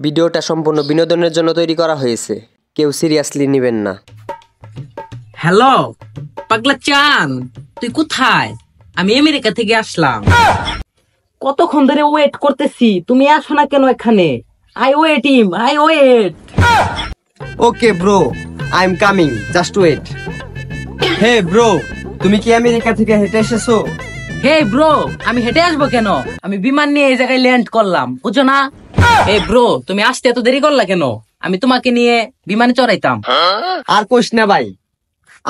ভিডিওটা সম্পূর্ণ বিনোদনের জন্য তৈরি করা হয়েছে, কেউ সিরিয়াসলি নেবেন না। হ্যালো পাগলা চান, তুই কোথায়? আমি আমেরিকা থেকে আসলাম। কতক্ষণ ধরে ওয়েট করতেছি, তুমি আসো না কেন এখানে? I wait him, I wait. Okay bro, I am coming, just wait. Hey bro, তুমি কি আমেরিকা থেকে হেঁটে এসেছো? হে ব্রো, আমি হেঁটে আসবো কেন? আমি বিমান নিয়ে এই জায়গায় ল্যান্ড করলাম, বুঝো না? হে ব্রো, তুমি আসতে এত দেরি করলা কেন? আমি তোমাকে নিয়ে বিমানে চড়াইতাম। আর কোশ না ভাই,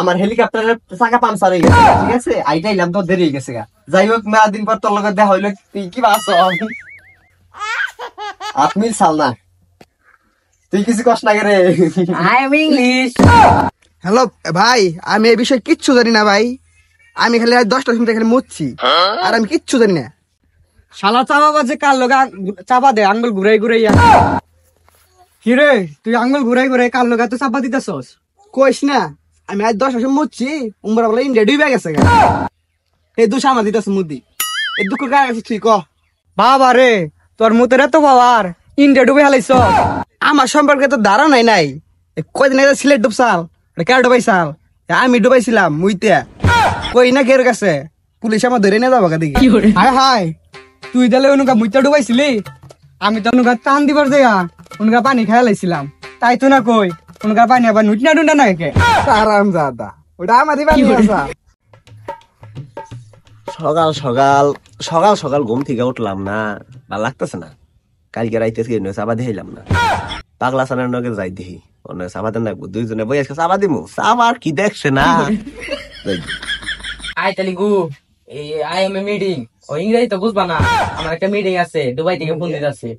আমার হেলিকপ্টারের চাকা পাংচার হয়ে গেছে, ঠিক আছে? আইটাইলাম তো দেরি হয়ে গেছে গা। যাই হোক, মেলা দিন পর তোর লগে দেখা হইলো, তুই কি ভাবছো? আপনি চাল না, তুই কিছু কষ্ট না রে। I am English. হ্যালো ভাই, আমি এই বিষয়ে কিচ্ছু জানি না ভাই। আমি খালি 10টার সময় খালি মুচ্ছি, আর আমি কিচ্ছু জানি না। শালা চাপা বাজে কার লোক চাপা দে, আঙ্গুল ঘুরাই ঘুরাই। কি রে, তুই আঙ্গুল ঘুরাই ঘুরাই কার লোক এত চাপা দিতেছস? কইস না, আমি 10টার সময় মুচ্ছি, উমরা বলে ইন্ডিয়া ডুবে গেছে গা। এই দুঃখ আমার দিতেছে মুদি, এই দুঃখ কার কাছে তুই ক? বাবা রে, তোর মুতের এত পাওয়ার, ইন্ডিয়া ডুবে হালাইছ। আমার সম্পর্কে তো ধারণাই নাই। কয়দিন আগে সিলেট ডুবসাল, কে ডুবাইছাল? আমি ডুবাইছিলাম মুইতে। কই না কের কাছে পুলিশ আমার ধরে নিয়ে যাবো দিকে। হায় হায়, তুই তাহলে অনুকা মুইতা ডুবাইছিলি? আমি তো অনুকা টান দিবার দেয়া অনুকা পানি খাই লাইছিলাম। তাই তো না কই অনুকা পানি আবার নুটনা ডুন্ডা না কে? আরাম দাদা, ওটা আমারই বানি আসা। সকাল সকাল সকাল সকাল ঘুম থেকে উঠলাম না, ভালো লাগতেছে না। কালকে রাইতে চাপা দিলাম না, পাগলা সানের নগে যাই দেখি অন্য চাপা দেন রাখবো। দুইজনে বই আজকে চাপা দিমু, চাপার কি দেখছে না। আই তালি গু, আই এম এ মিটিং। ও ইংরেজি তো বুঝবা না, আমার একটা মিটিং আছে, দুবাই থেকে ফোন দিতে আছে।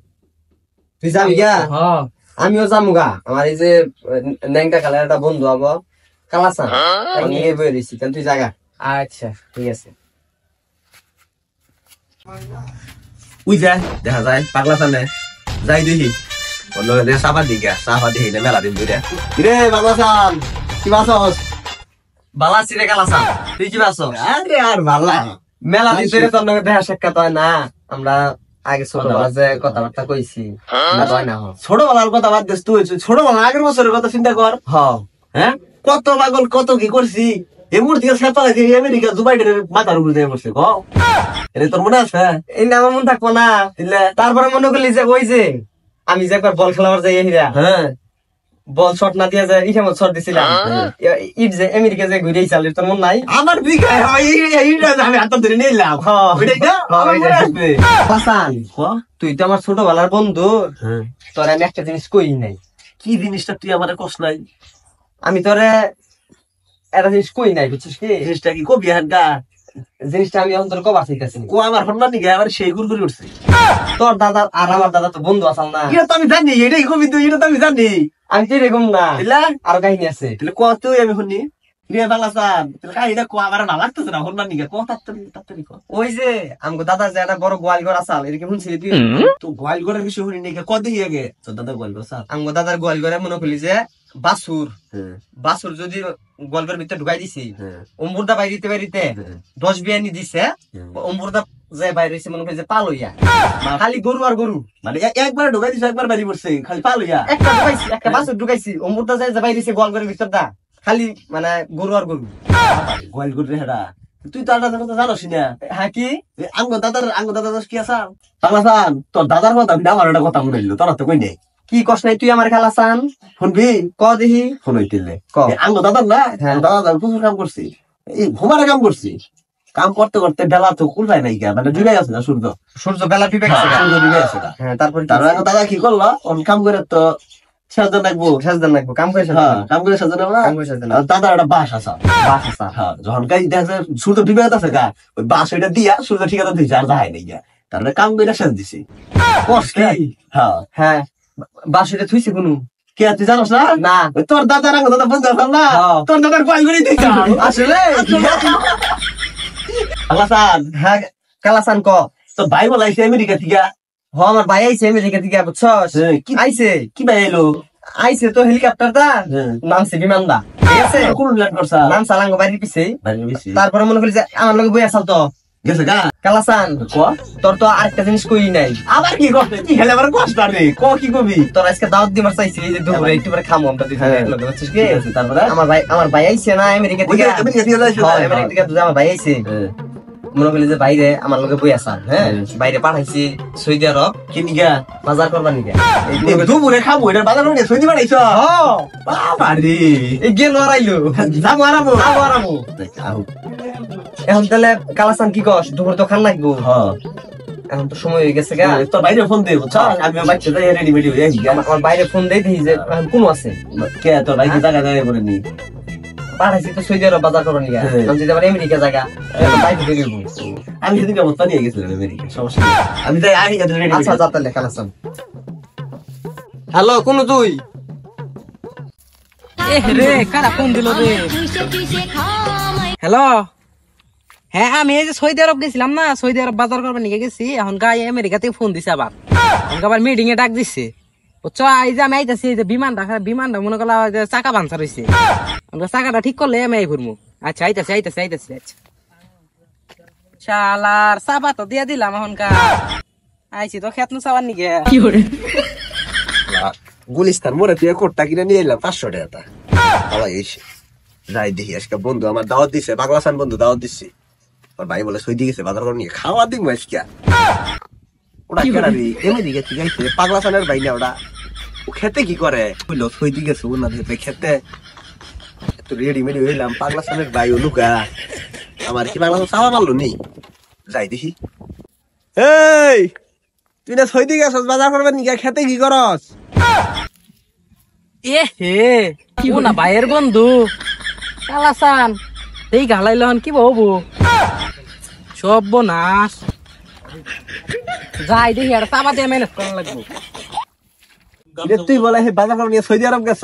তুই যাবি গা? হ্যাঁ আমিও যাবো গা। আমার এই যে ন্যাংটা কালার একটা বন্ধু হবো, কালাসান, নিয়ে বই দিচ্ছি, তুই জায়গা। আচ্ছা ঠিক আছে। উই যা দেখা যায় পাগলা সানে যাই দেখি অন্য চাপা দিকে চাপা দেখি না মেলা দিন ধরে। রে পাগলা সান, কি বাসস? বালা চিরে কালাসান, তুই কি বাসো? আরে আর ভালা মেলা দিন ধরে তোর নামে দেখা সাক্ষাৎ হয় না। আমরা আগে ছোটবেলা যে কথাবার্তা কইছি, হয় না? ছোটবেলার কথা বাদ দিস, তুই ছোটবেলা আগের বছরের কথা চিন্তা কর। হ্যাঁ, কত পাগল কত কি করছি। এই মূর্তি আমেরিকা দুবাই মাথার উপর দিয়ে বসে এটা তোর মনে আছে? এই না আমার মনে থাকবো না। তারপরে মনে করলি যে ওই যে আমি যে একবার বল খেলাবার যাই হিরা, হ্যাঁ, বল শট না দিয়ে যায় ইটা মত শট দিছিলাম। ইট যে আমেরিকা যে ঘুরে চাল, তোর মন নাই? আমার দিকে আমি হাত ধরে নিলাম। হাসান, তুই তো আমার ছোটবেলার বন্ধু, তোর আমি একটা জিনিস কই নাই। কি জিনিসটা তুই আমার কষ্ট নাই? আমি তোরে একটা জিনিস কই নাই, বুঝছিস কি? জিনিসটা কি কবি হানকা? জিনিসটা আমি অন্তর কবার চাইতেছি। ও আমার হন্না নিকে আবার সেই গুল করে উঠছে। তোর দাদা আর আমার দাদা তো বন্ধু আসাল না? এটা তো আমি জানি, এটাই কবি তুই, এটা তো আমি জানি। আমি তো এরকম না, আরো কাহিনী আছে। তাহলে ক তুই, আমি শুনি। বাংলা সান কাহিনীটা ক, আমার ভালো লাগতেছে না হন্না নিকে। ক তাড়াতাড়ি ক। ওই যে আমগো দাদা যে একটা বড় গোয়াল ঘর আসাল, এরকম শুনছিলি তুই? তো গোয়াল ঘরের বিষয় শুনি নিকে ক দেখি আগে। তোর দাদা গোয়াল ঘর সাল, আমগো দাদার গোয়াল ঘরে মনে করলি যে বাসুর যদি গোয়াল ঘরের ভিতরে ঢুকাই দিছি, অম্বুরদা বাইরিতে বাইরিতে 10 বিয়ানি দিছে, অম্বুরদা যে বাইরে মনে করি যে পালইয়া, খালি গরু আর গরু। মানে একবার ঢুকাই দিছে, একবার বাড়ি পড়ছে, খালি পালইয়া একটা ঢুকাইছি, একটা বাসুর ঢুকাইছি, অম্বুরদা যে বাইরেছে গোয়াল ঘরের ভিতরটা খালি মানে গরু আর গরু। গোয়াল ঘর রে হেডা, তুই তো আলাদা কথা জানোস না? হ্যাঁ কি আঙ্গ দাদার কি আছে? পাগলা সান, তোর দাদার কথা আমার একটা কথা মনে হইলো, তোরা তো কই নাই। কি কষ্ট নাই তুই আমার খালা চান? শুনবি ক দেখি। শুনইতিলে ক। আঙ্গ দাদার না, দাদা প্রচুর কাম করছি, এই ঘুমারে কাম করছি। কাম করতে করতে বেলা তো কুলবাই নাই গা, মানে ডুবে গেছে না সূর্য। সূর্য বেলা ডুবে গেছে, সূর্য ডুবে গেছে। হ্যাঁ, তারপর দাদা কি করলো? কাম করে তো সাজদান রাখবো, কাম করে কাম করে সাজদান দাদার একটা বাস আসা, যখন কাজ দেখা যায় সূর্য ডুবে গেছে গা, ওই বাস ওইটা দিয়া সূর্য ঠিকানা দিয়েছে, আর যাই নাই গা। তারপরে কাম করে সাজ দিছি। হ্যাঁ, বাসুটা থুইছে কোনো কে তুই জানোস না? না, তোর দাদার আঙ্গ দাদা বন্ধু আসল না, তোর দাদার গোয়াল ঘরে দিয়েছে আসলে। আলাসান, হ্যাঁ কালাসান ক। তোর ভাই বলাইছে আমেরিকা থেকে। আমার ভাই আইছে আমেরিকা থেকে, বুঝছস? আইছে কি ভাই এলো? আইছে তো হেলিকপ্টারটা নামছে বিমানদা, ঠিক আছে? কোন ল্যান্ড করছা? নাম সালাঙ্গ বাড়ির পিছে। বাড়ির পিছে। তারপরে মনে করি যে আমার লগে বই আসাল তো গেছে গা কালাসান ক তোর তো আরেকটা জিনিস কই নাই আবার কি করতে কি খেলে আমার কষ্ট রে ক কি কবি তোর আজকে দাওয়াত দিবার চাইছি এই যে দুপুরে একটু পরে খামো আমরা দুই হ্যাঁ। লোক বুঝছিস কি ঠিক আছে, তারপরে? আমার ভাই আইছে না আমেরিকা থেকে আমেরিকা থেকে যাইছে? হ্যাঁ, আমেরিকা থেকে দুজন আমার ভাই আইছে মনে করলি যে বাইরে আমার লগে বই আসান হ্যাঁ বাইরে পাঠাইছি সৌদি আরব কি নিগা বাজার করবার নিকে দুপুরে খাবো এটা বাজার করে সইদি বানাইছ বাবা রে এই গেল আরাইলো যাবো আরামো যাবো আরামো এখন তাহলে কালাসান কি কস দুপুরে তো খান লাগবো হ্যাঁ এখন তো সময় হয়ে গেছে গা তোর বাইরে ফোন দে বুঝছ আমি বাচ্চা যাই রেডি হয়ে গেছি আমার বাইরে ফোন দেই দেখি যে এখন কোন আছে কে তোর বাইরে জায়গা জায়গা করে নি পাঠাইছি তো সৌদি আরব বাজার করবার নিকে হ্যাঁ। আমি যদি আবার আমেরিকা জায়গা বাইরে থেকে গেবো আমি সেদিকে অবস্থা নিয়ে গেছিলাম আমেরিকা সমস্যা নেই। আমি যাই আমি রেডি আচ্ছা যা তাহলে কালাসান হ্যালো কোন তুই এ রে কারা ফোন দিল রে হ্যালো হ্যাঁ আমি এই যে সৌদি আরব গেছিলাম না সৌদি আরব বাজার করবার নিয়ে গেছি এখন গায়ে আমেরিকা থেকে ফোন দিছে আবার আমাকে আবার মিটিং এ ডাক দিচ্ছে বুঝছো এই যে আমি আইতাছি এই যে বিমানটা মনে করলাম যে চাকা পাঞ্চার হয়েছে আমরা চাকাটা ঠিক করলে আমি এই ঘুরবো আচ্ছা আইতাছি আচ্ছা শালার চাপা তো দিয়া দিলাম এখনকার আইছি তো খেত চাবার নিকে গুলিস্তান মোড়ে তুই কোটটা কিনে নিয়ে এলাম 500 টাকা আবার এসে যাই দেখি আজকে বন্ধু আমার দাওয়াত দিছে পাগলাসান বন্ধু দাওয়াত দিচ্ছে ওর ভাই বলে সই দিয়ে গেছে বাজার করে নিয়ে খাওয়া দিব আজকে ওরা কেনা রে আমেরিকা থেকে আইছে পাগলাসানের ভাই না ওরা ও খেতে কি করে বললো সই দিয়ে গেছে ওনার সাথে খেতে তো রেডিমেড হইলাম পাগলাসানের ভাই ও লুকা আমার কি পাগলাসান চাওয়া পারলো নেই যাই দেখি এই তুই না সই দিয়ে গেছস বাজার করবে নিয়ে খেতে কি করস এ হে ও না ভাইয়ের বন্ধু কালাসান এই গালাইল হন কি বলবো সব নাশ যাই দেখি আর চাপা দিয়ে ম্যানেজ করা লাগবো তুই বলে বাজার করে নিয়ে সৌদি আরব গেছ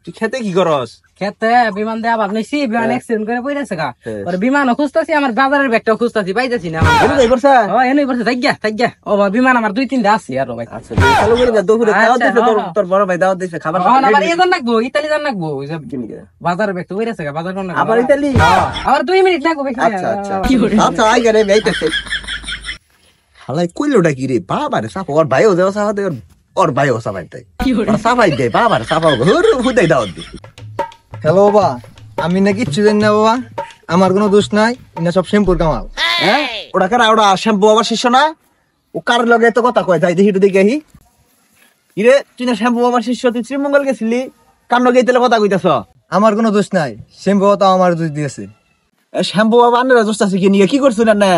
তুই খেতে কি করস খেতে বিমান দেয়া ভাব নিছি বিমান অ্যাক্সিডেন্ট করে পড়েছে গা হ্যাঁ। আর বিমানও খুঁজতাছি আমার বাজারের ব্যাগটাও খুঁজতাছি পাইতাছি না এই করছ ও এনই বলছে থাক ও বা বিমান আমার 2-3টা আছে আর ভাই আচ্ছা তুই চালু করে দে দুপুরে দাওয়াত দিছে তোর বড় ভাই দাওয়াত দিছে খাবার এখন আবার এজন লাগবো ইতালি জান লাগবো ওই যে বাজারের ব্যাগটা পড়েছে গা বাজার কোন আবার ইতালি আবার 2 মিনিট লাগবে আচ্ছা আচ্ছা আচ্ছা আই গরে মেইতেছে হালাই কইলোটা কি রে বাবারে সাফ ওর ভাইও যাও সাফা দে ওর ভাইও সাফাই দেয় ওর সাফাই দেয় বাবারে সাফা হুদাই দাওয়াত দি হ্যালো বাবা আমি না কিচ্ছু জানি না বাবা আমার কোনো দোষ নাই না সব শ্যাম্পুর কামাল হ্যাঁ ওটা কারা ওটা শ্যাম্পু আবার শিষ্য না ও কার লগে তো কথা কয় যাই দেখি একটু দেখি আহি ইরে তুই না শ্যাম্পু আবার শিষ্য তুই শ্রীমঙ্গল গেছিলি কার লগে তেলে কথা কইতাছ আমার কোনো দোষ নাই শ্যাম্পু তো আমার দোষ দিয়েছে শ্যাম্পু বাবা আন্নারা দোস্ত আছে কি নিয়ে কি করছো না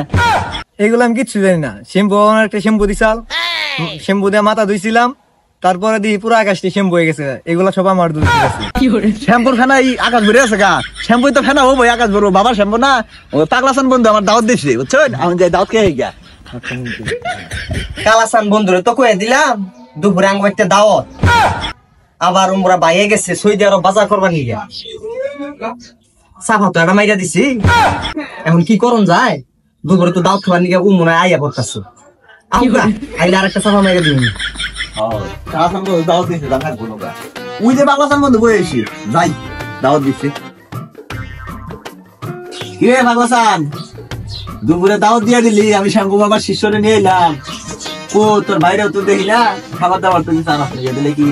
এগুলো আমি কিচ্ছু জানি না শ্যাম্পু আমার একটা শ্যাম্পু দিছাল শ্যাম্পু দিয়ে মাথা ধুইছিলাম তারপরে দিয়ে পুরো আকাশটি শ্যাম্পু হয়ে গেছে এগুলো সব আমার দোষ দিয়েছে শ্যাম্পুর ফেনা এই আকাশ ভরে আছে গা শ্যাম্পু তো ফেনা হবো আকাশ ভরবো বাবার শ্যাম্পু না ওই পাগলাসান বন্ধু আমার দাওয়াত দিচ্ছে বুঝছেন আমি যাই দাওয়াত খেয়ে গিয়া কালাসান বন্ধুরে তো কয়ে দিলাম দুপুরে আঙ্গ একটা দাওয়াত আবার আমরা বাইরে গেছে সৌদি আরব বাজার করবার নিয়ে সাফা তো একটা মাইরা দিছি এখন কি করন যায় দুপুরে তো দাওয়াত খাবার নিয়ে মনে হয় আইয়া পড়তাছে আইলে আর একটা সাফা মাইরা দিন দাওয়াত দিচ্ছে জানার কোনো গা ওই যে পাগলাসান বন্ধু বয়ে এসি যাই দাওয়াত দিচ্ছে কি রে পাগলাসান দুপুরে দাওয়াত দিয়ে দিলি আমি শ্যাম্পু বাবার শিষ্যরে নিয়ে এলাম ও তোর বাইরেও তো দেখি না খাবার দাবার তো কিছু আনা দিলে কি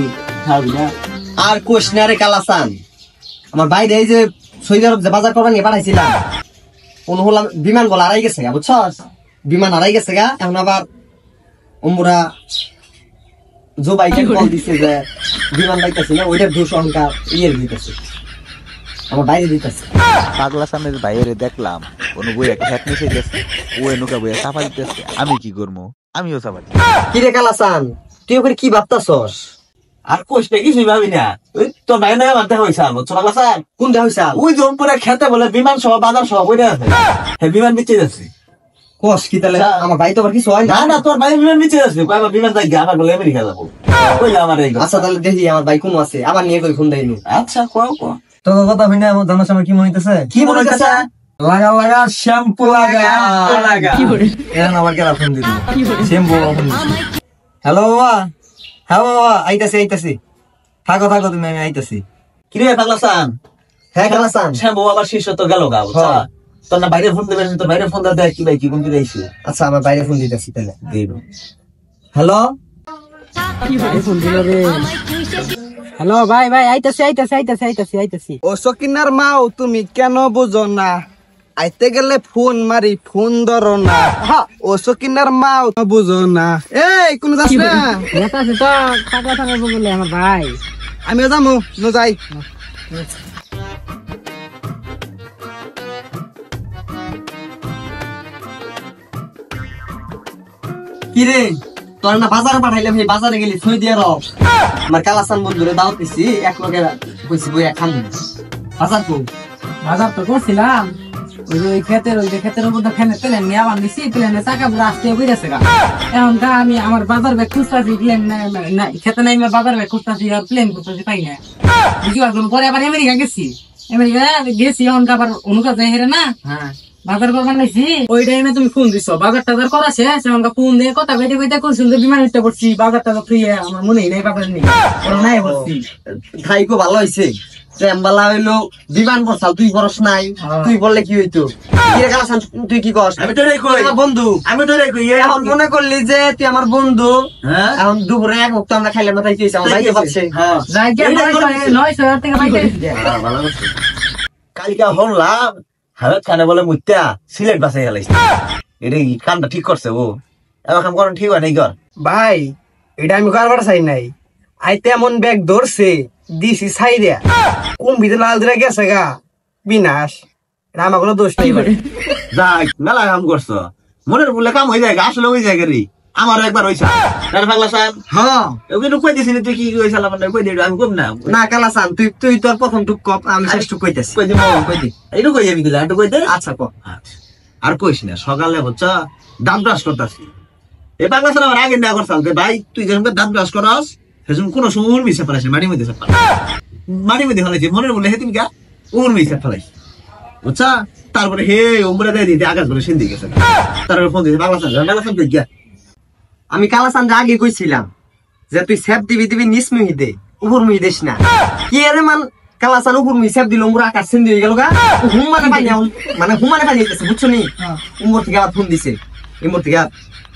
খাবি না আর কোশ না রে কালাসান আমার বাইরে এই যে সৌদি আরব যে বাজার করবার নিয়ে পাঠাইছিলাম কোন হলাম বিমান বলা হারাই গেছে গা বুঝছস বিমান হারাই গেছে গা এখন আবার আমরা জো বাইকে কল দিছে যে বিমান পাইতেছি না ওইটার দোষ অহংকার ইয়ের দিতেছে আমার বাইরে দিতেছে পাগলাসানের বাইরে দেখলাম কোন বইয়া খেত মিশে গেছে ও এনুকা বইয়া চাপা দিতেছে আমি কি করবো আমিও চাপা দিই কি রে কালাসান তুই ওখানে কি ভাবতাছস আর কোশটা কিছুই ভাবি না ওই তোর ভাই না আমার দেখা হয়েছে আমার ছোট পাগলাসান কোন দেহ হইছে ওই জম্পুরে খেতে বলে বিমান সহ বাজার সহ বইটা আছে হ্যাঁ বিমান বিচে যাচ্ছে কোশ কি তাহলে আমার ভাই তো আবার কিছু হয় না না না তোর ভাই বিমান বিচে যাচ্ছে কয়বার বিমান যাই আমার বলে আমেরিকা যাবো কইলে আমার এই আচ্ছা তাহলে দেখি আমার ভাই কোন আছে আবার নিয়ে কই ফোন দেয়নি আচ্ছা কও তোর কথা হই না আমার জানার সময় কি মনে হইতেছে কি মনে হচ্ছে লাগা লাগা শ্যাম্পু লাগা এখন আবার কেন ফোন দিল শ্যাম্পু ফোন হ্যালো বাবা হ্যাঁ বাবা আইতাছি থাকো তুমি আমি আইতাছি কি রে পাগলাসান হ্যাঁ কালাসান শ্যাম্পু আবার শিষ্য তো গেল গা বুঝছা তোর না বাইরে ফোন দেবেন, তোর বাইরে ফোন দেয় কি ভাই কি কোন দিকে আইছে? আচ্ছা আমার বাইরে ফোন দিতেছি তাহলে। দেব। হ্যালো, হ্যালো ভাই ভাই আইতাছি। ও সকিনার মাও তুমি কেন বুঝো না? আইতে গেলে ফোন মারি ফোন ধরো না। ও সকিনার মাও বুঝো না। এই কোন যাস না? নেতা আছে তো পাগলা থাকা বলে আমার ভাই। আমিও যামু ন যাই। কি রে তোর না বাজারে পাঠাইলাম, সেই বাজারে গেলি থই দিয়ে রব। আমার কালাসান বন্ধুরে দাওয়াত দিছি, এক লগে কইছি বই খাম। বাজার কো বাজার তো করছিলাম, ওই ক্ষেতের উপর ফেনে প্লেন নিয়ে আবার নিছি, প্লেনে চাকা পুরো আসতে বুঝেছে গা। এখন তা আমি আমার বাজার ব্যাগ খুঁজতেছি, প্লেন খেতে নাই বাজার ব্যাগ খুঁজতেছি আর প্লেন খুঁজতেছি পাই না। বুঝতে পারলাম, পরে আবার আমেরিকা গেছি, এখন আবার অনুকা যাই হেরে না বাজার করবার নাইছি। ওই টাইমে তুমি ফোন দিছো, বাজার টাজার করা শেষ। এখন ফোন দিয়ে কথা কইতে কইতে কোন সুন্দর বিমান উঠতে পড়ছি, বাজার টাজার ফ্রি আমার মনেই নাই, বাজার নেই নাই বলছি। খাইকো ভালো হইছে, ট্রেমবালা হইলো বিমান পড়ছাল, তুই পড়স নাই। তুই বললে কি হইতো? কি রে কালাসান, তুই কি কস? আমি তোরে কই, আমার বন্ধু। আমি তোরে কই, এখন মনে করলি যে তুই আমার বন্ধু। হ্যাঁ এখন দুপুরে এক মুক্ত আমরা খাইলাম না, তাই কি হইছে? আমার ভাইকে পাচ্ছে। হ্যাঁ যাই কি 9,000 টাকা পাইতে ভালো করছিস। কালকে হলাম হালত খানে বলে মুত্যা সিলেট বাসাই হেলাইছে। এটা কি কামটা ঠিক করছে ও? এবার কাম করেন ঠিক হয় নাই কর ভাই এটা আমি কারবার চাই নাই। আইতে এমন ব্যাগ ধরছে দিছি সাইডে, কোন ভিতরে লাল দিরা গেছে গা বিনাশ। এটা আমার কোনো দোষ নেই ভাই। যাক মেলা কাম করছো, মনের বলে কাম হয়ে যায়, আসলে হয়ে যায় রে। আমারও একবার হয়েছে পাগলা সাহেব। হ্যাঁ ওগুলো কই দিছিলি তুই কি হয়েছিল মানে কই দিবি আমি কম না না কালাসান, তুই তোর প্রথম টুক কপ, আমি শেষ টুক কইতেছি। কই দিব কই দি এইটু কই যাবি দিলা একটু কই দে। আচ্ছা ক। আর কইস না সকালে হচ্ছে দাঁত ব্রাশ করতেছি, এই পাগলা সাহেব আমার আগে না করছাল ভাই তুই যখন দাঁত ব্রাশ করস সেজন্য কোনো সময় উড় মিশে ফেলাইছে, মাটির মধ্যে মাটির মধ্যে ফেলাইছে, মনের বলে হে তুমি গা উড় মিশে ফেলাইছে বুঝছা। তারপরে হে উমরে দেয় দিতে আকাশ বলে সিন্ধি গেছে, তারপরে ফোন দিয়েছে পাগলা সাহেব গিয়া। আমি কালাসান আগে কইছিলাম যে তুই সেপ দিবি নিস মুহি দে, উপর মুহি দিস না। কি আরে মান কালাসান উপর মুহি সেপ দিল, উমরা আকাশ সিন্ধি হয়ে গেল গা। হুমানে পানি হুমানে পানি হইতেছে বুঝছো নি? উমর থেকে আবার ফোন দিছে, উমর থেকে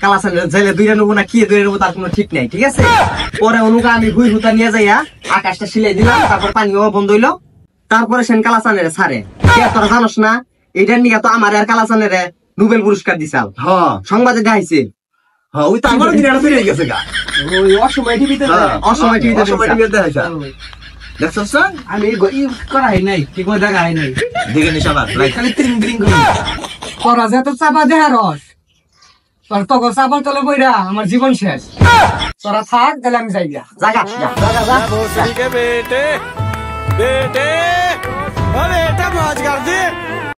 কালাসান যাইলে দুইটা নেবো না কি দুইটা নেবো তার কোনো ঠিক নাই, ঠিক আছে। পরে অনুকা আমি হুই হুতা নিয়ে যাইয়া আকাশটা সিলাই দিলাম, তারপর পানিও বন্ধ হইলো। তারপরে সেন কালাসানের ছাড়ে তোরা জানোস না, এইটার নিয়ে তো আমার আর কালাসানের নোবেল পুরস্কার দিছাল, হ্যাঁ সংবাদে দেখাইছে। হ্যাঁ ওই তো আমার দিনে ফিরে গেছে গা, ওই অসময় টিভিতে অসময় টিভিতে দেখাইছে দেখছস না? আমি করাই নাই, ঠিক মতো দেখাই নাই। দেখে নিস আবার খালি ত্রিং ত্রিং করে করা যেত চাপা দেহা রস, তোর তখন চাপার তলে বইরা আমার জীবন শেষ। তোরা থাক তাহলে আমি যাই গা। জাগা बेटे बेटे